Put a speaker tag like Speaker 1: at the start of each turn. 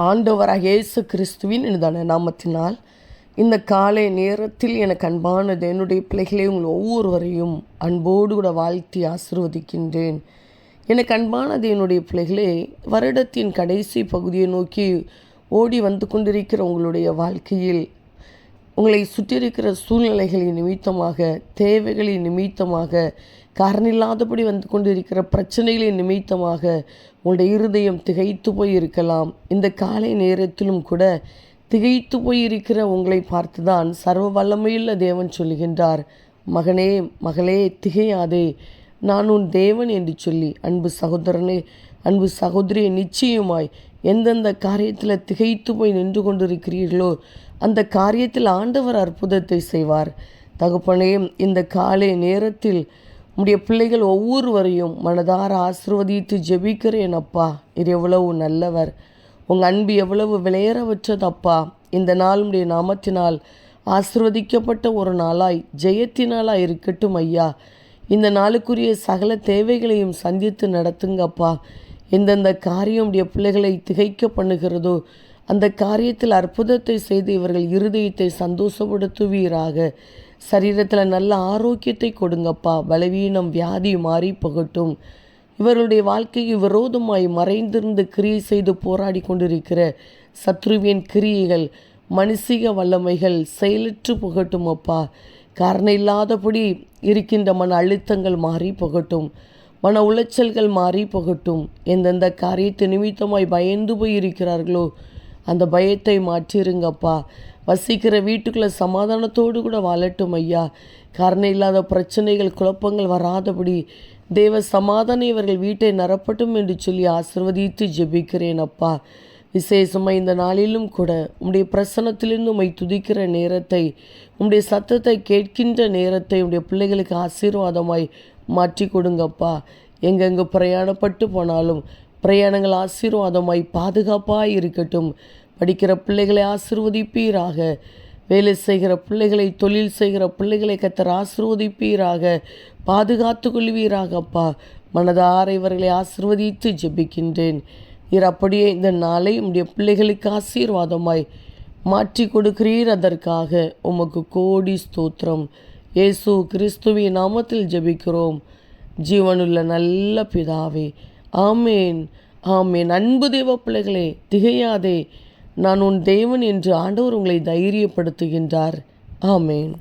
Speaker 1: ஆண்டவராகிய இயேசு கிறிஸ்துவின் இனிதான நாமத்தினால் இந்த காலை நேரத்தில் எனக்கு அன்பானது என்னுடைய பிள்ளைகளை உங்கள் ஒவ்வொருவரையும் அன்போடு கூட வாழ்த்தி ஆசீர்வதிக்கின்றேன். எனக்கு அன்பானது என்னுடைய பிள்ளைகளே, வருடத்தின் கடைசி பகுதியை நோக்கி ஓடி வந்து கொண்டிருக்கிற உங்களுடைய வாழ்க்கையில் உங்களை சுற்றியிருக்கிற சூழ்நிலைகளின் நிமித்தமாக, தேவைகளின் நிமித்தமாக, காரணமில்லாதபடி வந்து கொண்டிருக்கிற பிரச்சனைகளின் நிமித்தமாக உங்களுடைய இருதயம் திகைத்து போய் இருக்கலாம். இந்த காலை நேரத்திலும் கூட திகைத்து போயிருக்கிற உங்களை பார்த்துதான் சர்வ வல்லமையுள்ள தேவன் சொல்லுகின்றார், மகனே மகளே திகையாதே, நான் உன் தேவன் என்று சொல்லி. அன்பு சகோதரனே, அன்பு சகோதரியை, நிச்சயமாய் எந்தெந்த காரியத்தில் திகைத்து போய் நின்று கொண்டிருக்கிறீர்களோ அந்த காரியத்தில் ஆண்டவர் அற்புதத்தை செய்வார். தகப்பனே, இந்த காலை நேரத்தில் உம்முடைய பிள்ளைகள் ஒவ்வொருவரையும் மனதார ஆசீர்வதித்து ஜெபிக்கிறேன் அப்பா. இது எவ்வளவு நல்லவர், உங்கள் அன்பு எவ்வளவு விலையேறவற்றதப்பா. இந்த நாள் உடைய நாமத்தினால் ஆசீர்வதிக்கப்பட்ட ஒரு நாளாய், ஜெயத்தினாலாய் இருக்கட்டும் ஐயா. இந்த நாளுக்குரிய சகல தேவைகளையும் சந்தித்து நடத்துங்கப்பா. எந்தெந்த காரியம் உடைய பிள்ளைகளை திகைக்க பண்ணுகிறதோ அந்த காரியத்தில் அற்புதத்தை செய்து இவர்கள் இருதயத்தை சந்தோஷப்படுத்துவீராக. சரீரத்தில் நல்ல ஆரோக்கியத்தை கொடுங்கப்பா. பலவீனம் வியாதி மாறி போகட்டும். இவர்களுடைய வாழ்க்கைக்கு விரோதமாய் மறைந்திருந்து கிரியை செய்து போராடி கொண்டிருக்கிற சத்ருவின் கிரியைகள், மனுஷிக வல்லமைகள் செயலற்று போகட்டும் அப்பா. காரணம் இல்லாதபடி இருக்கின்ற மன அழுத்தங்கள் மாறி போகட்டும், மன உளைச்சல்கள் மாறி போகட்டும். எந்தெந்த காரியத்தை நிமித்தமாய் பயந்து போய் இருக்கிறார்களோ அந்த பயத்தை மாற்றிருங்கப்பா. வசிக்கிற வீட்டுக்குள்ளே சமாதானத்தோடு கூட வாழட்டும் ஐயா. காரணம் இல்லாத பிரச்சனைகள், குழப்பங்கள் வராதபடி தேவ சமாதானம் இவர்கள் வீட்டை நிரப்பட்டும் என்று சொல்லி ஆசீர்வதித்து ஜெபிக்கிறேன் அப்பா. விசேஷமாக இந்த நாளிலும் கூட உம்முடைய பிரசன்னத்திலிருந்து உம்மை துதிக்கிற நேரத்தை, உம்முடைய சத்தத்தை கேட்கின்ற நேரத்தை உம்முடைய பிள்ளைகளுக்கு ஆசீர்வாதமாய் மாற்றி கொடுங்கப்பா. எங்கெங்கே பிரயாணப்பட்டு போனாலும் பிரயாணங்கள் ஆசீர்வாதமாய் பாதுகாப்பாய் இருக்கட்டும். படிக்கிற பிள்ளைகளை ஆசீர்வதிப்பீராக. வேலை செய்கிற பிள்ளைகளை, தொழில் செய்கிற பிள்ளைகளை கர்த்தர் ஆசீர்வதிப்பீராக. பாதுகாத்து கொள்வீராகப்பா. மனதார இவர்களை ஆசீர்வதித்து ஜெபிக்கின்றேன். அப்படியே இந்த நாளை உம்முடைய பிள்ளைகளுக்கு ஆசீர்வாதமாய் மாற்றி கொடுக்கிறீர். அதற்காக உமக்கு கோடி ஸ்தோத்திரம். இயேசு கிறிஸ்துவின் நாமத்தில் ஜெபிக்கிறோம் ஜீவனுள்ள நல்ல பிதாவே. ஆமேன், ஆமேன். அன்பு தேவ பிள்ளைகளே, திகையாதே, நான் உன் தேவன் என்று ஆண்டவர் உங்களை தைரியப்படுத்துகின்றார். ஆமேன்.